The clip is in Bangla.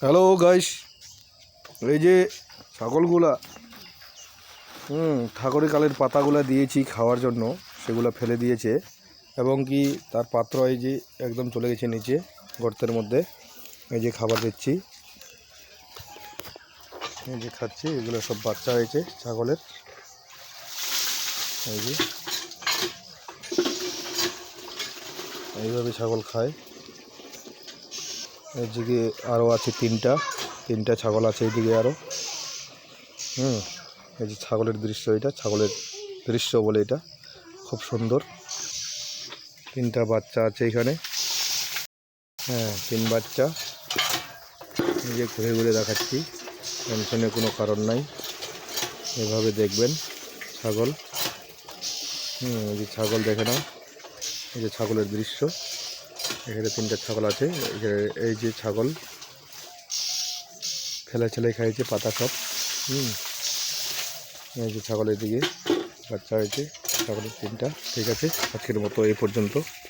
হ্যালো গাইস, এই যে ছাগলগুলা ঠাকুরের কালের পাতাগুলা দিয়েছি খাওয়ার জন্য, সেগুলো ফেলে দিয়েছে এবং কি তার পাত্র এই যে একদম চলে গেছে নিচে গর্তের মধ্যে। এই যে খাবার দিচ্ছি, এই যে খাচ্ছি। এগুলো সব বাচ্চা হয়েছে ছাগলের। এই যে এইভাবে ছাগল খায়। এইদিকে আরও আছে তিনটা ছাগল আছে এইদিকে আরও। এই যে ছাগলের দৃশ্য, এটা ছাগলের দৃশ্য বলে, এটা খুব সুন্দর। তিনটা বাচ্চা আছে এখানে। তিন বাচ্চা। নিজে ঘুরে ঘুরে দেখাচ্ছি, টেনশনের কোনো কারণ নাই। এভাবে দেখবেন ছাগল। এই যে ছাগল দেখে নাও, এই যে ছাগলের দৃশ্য। এখানে তিনটা ছাগল আছে। এই যে ছাগল ছেলে খাইছে পাতা সব। এই যে ছাগলের দিকে বাচ্চা হয়েছে ছাগলের তিনটা। ঠিক আছে, আজকের মতো এই পর্যন্ত।